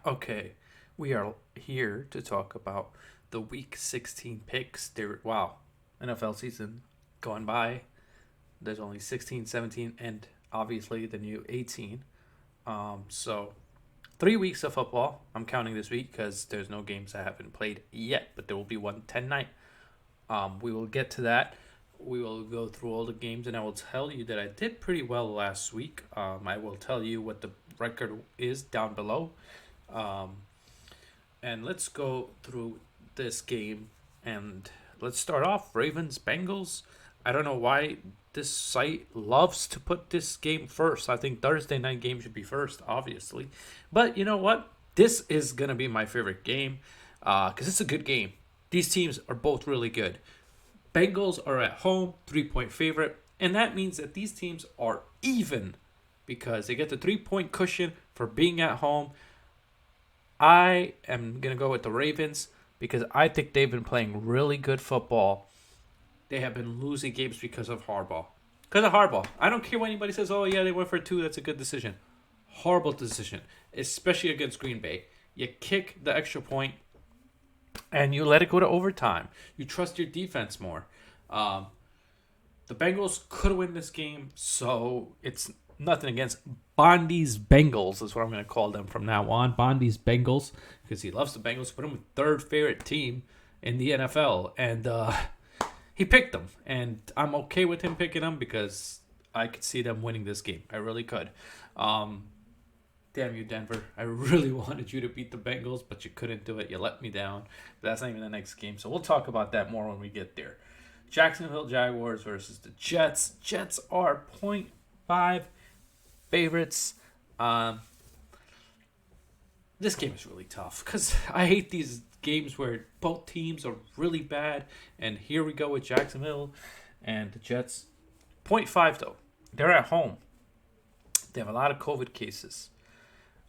Okay, we are here to talk about the Week 16 picks. Wow, NFL season going by. There's only 16, 17, and obviously the new 18. So 3 weeks of football. I'm counting this week because there's no games that haven't played yet, but there will be one 10 night. We will get to that. We will go through all the games, and I will tell you that I did pretty well last week. I will tell you what the record is down below. Um, and let's go through this game. And let's start off Ravens Bengals. I don't know why this site loves to put this game first. I think Thursday night game should be first, obviously. But you know what? This is going to be my favorite game because it's a good game. These teams are both really good. Bengals are at home, 3-point favorite. And that means that these teams are even because they get the 3-point cushion for being at home. I am going to go with the Ravens because I think they've been playing really good football. They have been losing games because of Harbaugh. Because of Harbaugh. I don't care what anybody says, oh, yeah, they went for 2. That's a good decision. Horrible decision, especially against Green Bay. You kick the extra point and you let it go to overtime. You trust your defense more. The Bengals could win this game, so it's nothing against Bondi's Bengals is what I'm going to call them from now on. Bondi's Bengals, because he loves the Bengals. Put him with third favorite team in the NFL, and he picked them, and I'm okay with him picking them because I could see them winning this game. I really could. Damn you, Denver. I really wanted you to beat the Bengals, but you couldn't do it. You let me down. But that's not even the next game, so we'll talk about that more when we get there. Jacksonville Jaguars versus the Jets. Jets are 0.5 favorites. This game is really tough because I hate these games where both teams are really bad. And here we go with Jacksonville and the Jets. 0.5 though. They're at home. They have a lot of COVID cases.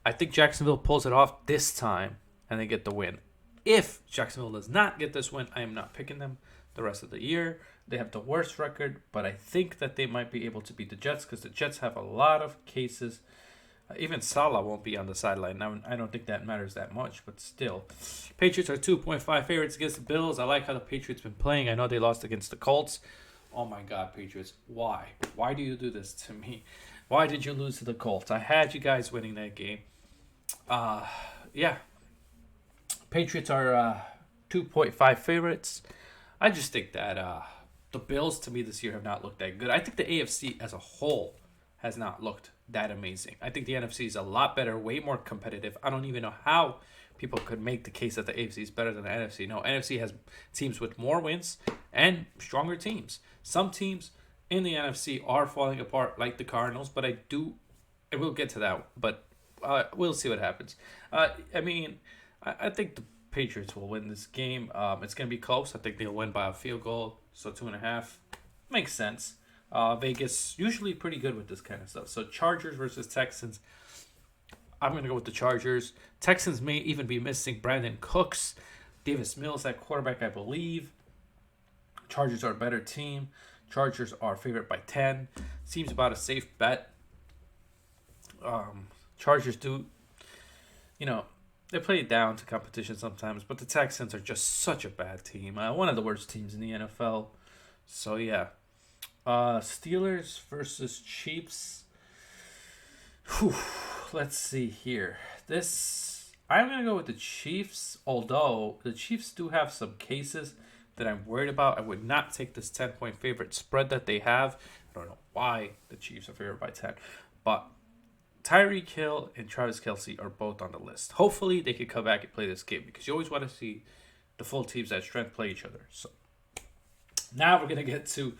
I think Jacksonville pulls it off this time and they get the win. If Jacksonville does not get this win, I am not picking them the rest of the year. They have the worst record, but I think that they might be able to beat the Jets because the Jets have a lot of cases. Even Salah won't be on the sideline. Now, I don't think that matters that much, but still. Patriots are 2.5 favorites against the Bills. I like how the Patriots been playing. I know they lost against the Colts. Oh my God, Patriots. Why? Why do you do this to me? Why did you lose to the Colts? I had you guys winning that game. Yeah. Patriots are 2.5 favorites. I just think that the Bills, to me, this year have not looked that good. I think the AFC as a whole has not looked that amazing. I think the NFC is a lot better, way more competitive. I don't even know how people could make the case that the AFC is better than the NFC. No, NFC has teams with more wins and stronger teams. Some teams in the NFC are falling apart, like the Cardinals, but I will get to that, but we'll see what happens. I think the Patriots will win this game. It's going to be close. I think they'll win by a field goal, so 2.5. Makes sense. Vegas, usually pretty good with this kind of stuff. So Chargers versus Texans. I'm going to go with the Chargers. Texans may even be missing Brandon Cooks. Davis Mills at quarterback, I believe. Chargers are a better team. Chargers are favored by 10. Seems about a safe bet. Chargers do, they play down to competition sometimes, but the Texans are just such a bad team. One of the worst teams in the NFL. So, yeah. Steelers versus Chiefs. Whew. Let's see here. I'm going to go with the Chiefs, although the Chiefs do have some cases that I'm worried about. I would not take this 10-point favorite spread that they have. I don't know why the Chiefs are favored by 10, but Tyreek Hill and Travis Kelce are both on the list. Hopefully, they can come back and play this game because you always want to see the full teams that strength play each other. So now we're going to get to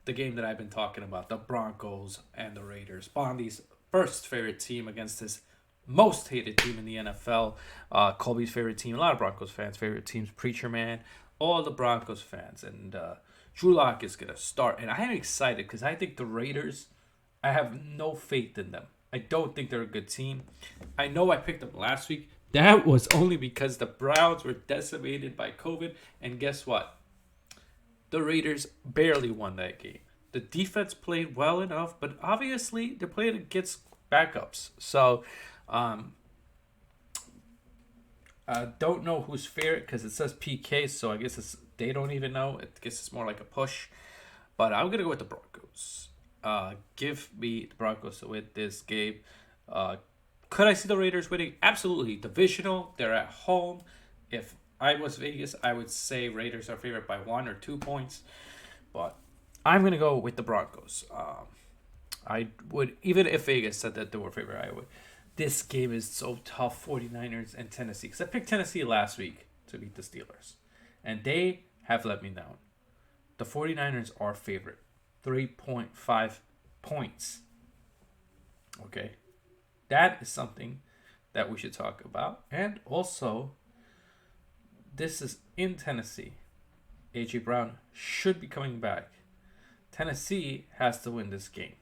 the game that I've been talking about, the Broncos and the Raiders. Bondi's first favorite team against his most hated team in the NFL. Colby's favorite team, a lot of Broncos fans' favorite teams, Preacher Man, all the Broncos fans. And Drew Lock is going to start. And I am excited because I think the Raiders, I have no faith in them. I don't think they're a good team. I know I picked them last week. That was only because the Browns were decimated by COVID. And guess what? The Raiders barely won that game. The defense played well enough, but obviously they're playing against backups. So Don't know who's favorite because it says PK, so I guess they don't even know. I guess it's more like a push. But I'm going to go with the Broncos. Give me the Broncos to win this game. Could I see the Raiders winning? Absolutely. Divisional. They're at home. If I was Vegas, I would say Raiders are favored by 1 or 2 points. But I'm going to go with the Broncos. I would, even if Vegas said that they were favored, I would. This game is so tough, 49ers and Tennessee. Because I picked Tennessee last week to beat the Steelers. And they have let me down. The 49ers are favorite. 3.5 points. Okay. That is something that we should talk about. And also, this is in Tennessee. A.J. Brown should be coming back. Tennessee has to win this game.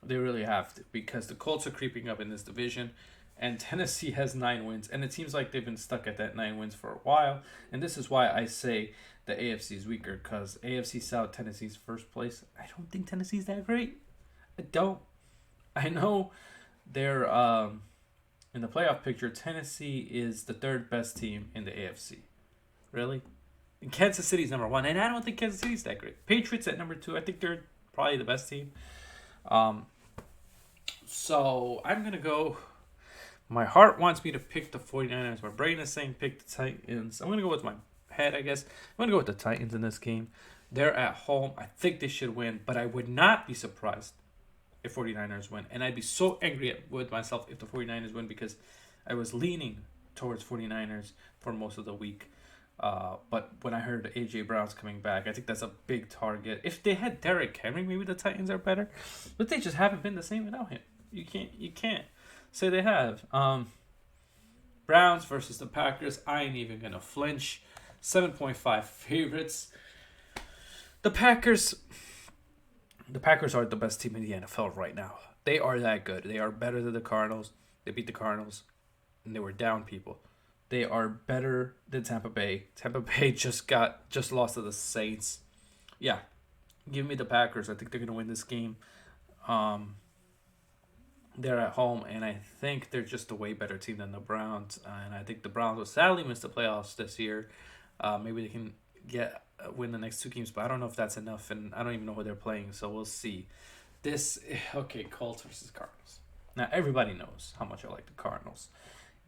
They really have to, because the Colts are creeping up in this division, and Tennessee has 9 wins, and it seems like they've been stuck at that 9 wins for a while, and this is why I say the AFC is weaker, because AFC South, Tennessee's first place. I don't think Tennessee's that great. I don't. I know they're in the playoff picture. Tennessee is the 3rd best team in the AFC. Really? And Kansas City's number 1, and I don't think Kansas City's that great. Patriots at number 2. I think they're probably the best team. So I'm going to go. My heart wants me to pick the 49ers. My brain is saying pick the Titans. I'm going to go with my head, I guess. I'm going to go with the Titans in this game. They're at home. I think they should win, but I would not be surprised if 49ers win. And I'd be so angry with myself if the 49ers win, because I was leaning towards 49ers for most of the week. But when I heard A.J. Brown's coming back, I think that's a big target. If they had Derrick Henry, maybe the Titans are better. But they just haven't been the same without him. You can't say they have. Browns versus the Packers. I ain't even gonna flinch. 7.5 favorites. The Packers are the best team in the NFL right now. They are that good. They are better than the Cardinals. They beat the Cardinals, and they were down people. They are better than Tampa Bay. Tampa Bay just lost to the Saints. Yeah, give me the Packers. I think they're gonna win this game. They're at home, and I think they're just a way better team than the Browns. And I think the Browns will sadly miss the playoffs this year. Maybe they can win the next 2 games, but I don't know if that's enough, and I don't even know who they're playing, so we'll see. Colts versus Cardinals. Now, everybody knows how much I like the Cardinals,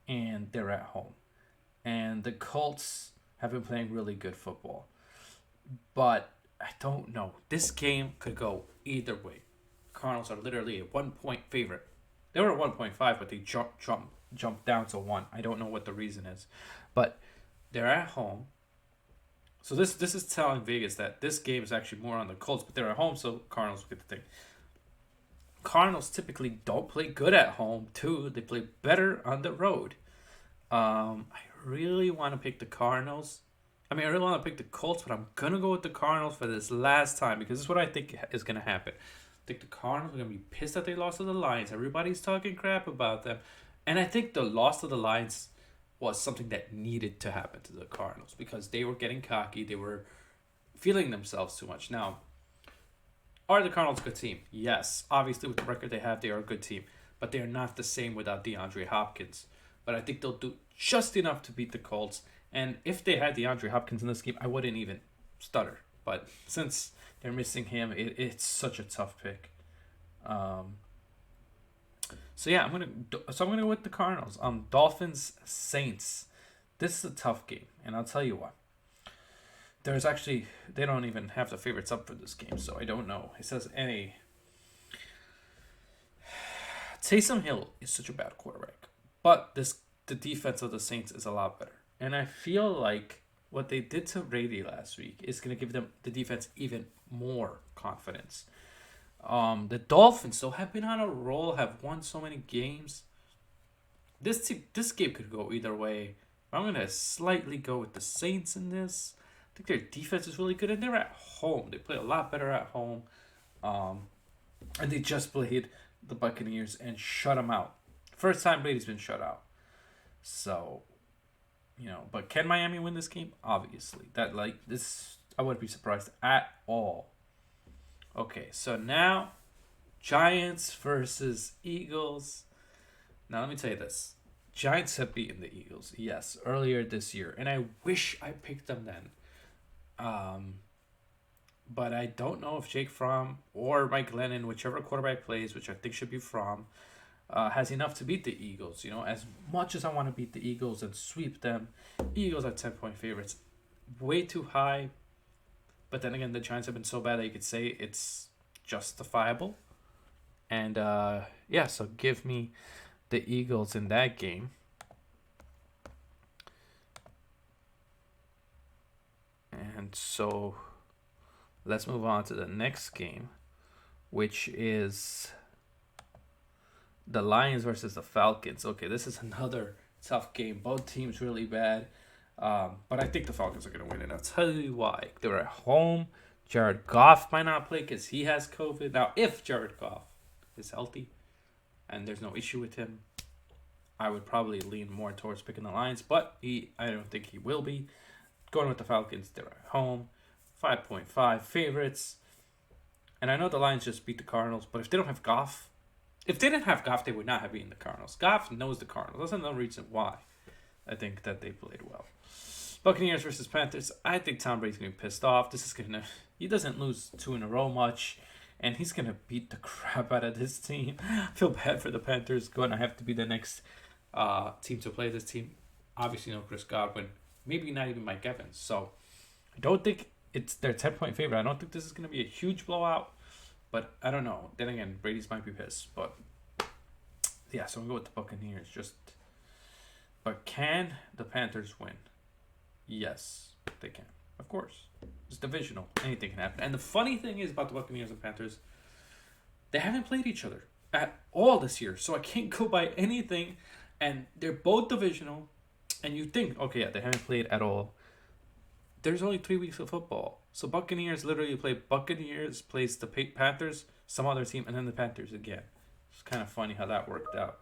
and they're at home. And the Colts have been playing really good football. But I don't know. This game could go either way. Cardinals are literally a 1-point favorite. They were at 1.5, but they jumped down to 1. I don't know what the reason is. But they're at home. So this is telling Vegas that this game is actually more on the Colts, but they're at home, so Cardinals will get the thing. Cardinals typically don't play good at home, too. They play better on the road. I really want to pick the Cardinals. I really want to pick the Colts, but I'm going to go with the Cardinals for this last time, because this is what I think is going to happen. I think the Cardinals are going to be pissed that they lost to the Lions. Everybody's talking crap about them. And I think the loss to the Lions was something that needed to happen to the Cardinals, because they were getting cocky. They were feeling themselves too much. Now, are the Cardinals a good team? Yes. Obviously, with the record they have, they are a good team. But they are not the same without DeAndre Hopkins. But I think they'll do just enough to beat the Colts. And if they had DeAndre Hopkins in this game, I wouldn't even stutter. But since they're missing him, it's such a tough pick. So yeah, I'm gonna go with the Cardinals. Dolphins Saints. This is a tough game, and I'll tell you why. They don't even have the favorites up for this game, so I don't know. It says Taysom Hill is such a bad quarterback, but the defense of the Saints is a lot better, and I feel like what they did to Brady last week is going to give them the defense even more confidence. The Dolphins, though, have been on a roll, have won so many games. This game could go either way. I'm going to slightly go with the Saints in this. I think their defense is really good, and they're at home. They play a lot better at home. And they just played the Buccaneers and shut them out. First time Brady's been shut out. So, but can Miami win this game? Obviously. I wouldn't be surprised at all. Okay, so now Giants versus Eagles. Now let me tell you this. Giants have beaten the Eagles, yes, earlier this year, and I wish I picked them then. Um, but I don't know if Jake Fromm or Mike Lennon, whichever quarterback plays, which I think should be Fromm, has enough to beat the Eagles. As much as I want to beat the Eagles and sweep them, Eagles are 10-point favorites. Way too high. But then again, the Giants have been so bad that you could say it's justifiable. And yeah, so give me the Eagles in that game. And so let's move on to the next game, which is the Lions versus the Falcons. Okay, this is another tough game. Both teams really bad. But I think the Falcons are going to win, and I'll tell you why. They're at home. Jared Goff might not play because he has COVID. Now, if Jared Goff is healthy and there's no issue with him, I would probably lean more towards picking the Lions, but I don't think he will be. Going with the Falcons, they're at home. 5.5 favorites. And I know the Lions just beat the Cardinals, but if they don't have Goff, if they didn't have Goff, they would not have beaten the Cardinals. Goff knows the Cardinals. That's another reason why I think that they played well. Buccaneers versus Panthers. I think Tom Brady's going to be pissed off. He doesn't lose 2 in a row much, and he's going to beat the crap out of this team. I feel bad for the Panthers. Going to have to be the next team to play this team. Obviously, no Chris Godwin. Maybe not even Mike Evans. So I don't think it's their 10-point favorite. I don't think this is going to be a huge blowout, but I don't know. Then again, Brady's might be pissed. But yeah, so I'm going to go with the Buccaneers. But can the Panthers win? Yes, they can. Of course. It's divisional. Anything can happen. And the funny thing is about the Buccaneers and Panthers, they haven't played each other at all this year. So I can't go by anything. And they're both divisional. And you think, okay, yeah, they haven't played at all. There's only 3 weeks of football. So Buccaneers literally play Buccaneers, plays the Panthers, some other team, and then the Panthers again. It's kind of funny how that worked out.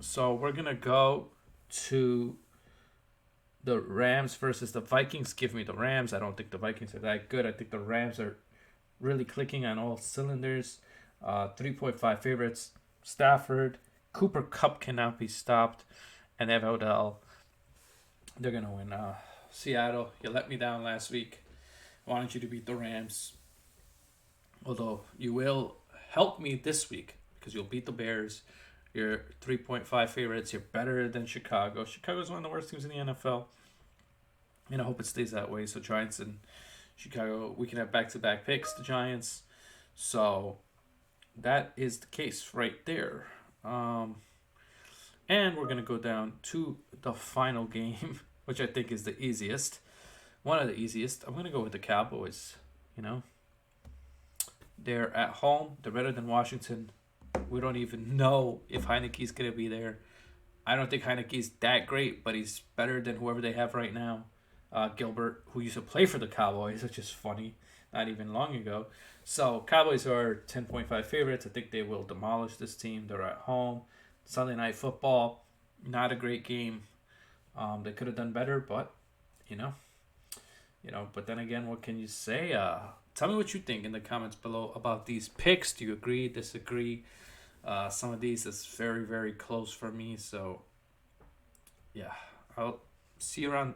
So we're going to go to the Rams versus the Vikings. Give me the Rams. I don't think the Vikings are that good. I think the Rams are really clicking on all cylinders. 3.5 favorites. Stafford. Cooper Kupp cannot be stopped. And they have Odell. They're going to win. Seattle, you let me down last week. I wanted you to beat the Rams. Although you will help me this week because you'll beat the Bears. You're 3.5 favorites. You're better than Chicago. Chicago's one of the worst teams in the NFL. And I hope it stays that way. So Giants and Chicago, we can have back-to-back picks, the Giants. So that is the case right there. And we're going to go down to the final game, which I think is the easiest. One of the easiest. I'm going to go with the Cowboys. They're at home. They're better than Washington. We don't even know if Heineke's going to be there. I don't think Heineke's that great, but he's better than whoever they have right now. Gilbert, who used to play for the Cowboys, which is funny, not even long ago. So Cowboys are 10.5 favorites. I think they will demolish this team. They're at home. Sunday Night Football, not a great game. They could have done better, but But then again, what can you say? Tell me what you think in the comments below about these picks. Do you agree? Disagree? Some of these is very, very close for me. So yeah, I'll see you around.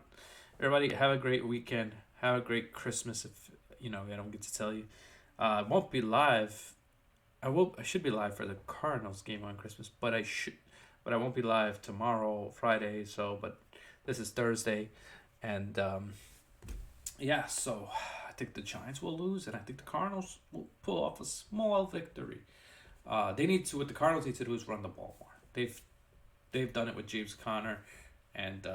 Everybody, have a great weekend. Have a great Christmas. If I don't get to tell you, I won't be live. I should be live for the Cardinals game on Christmas, but I won't be live tomorrow, Friday. So, but this is Thursday, and yeah. So I think the Giants will lose, and I think the Cardinals will pull off a small victory. What the Cardinals need to do is run the ball more. They've done it with James Conner, and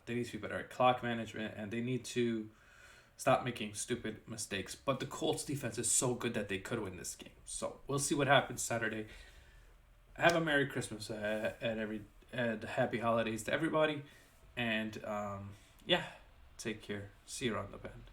they need to be better at clock management, and they need to stop making stupid mistakes. But the Colts defense is so good that they could win this game. So we'll see what happens Saturday. Have a Merry Christmas and Happy Holidays to everybody. And yeah, take care. See you around the bend.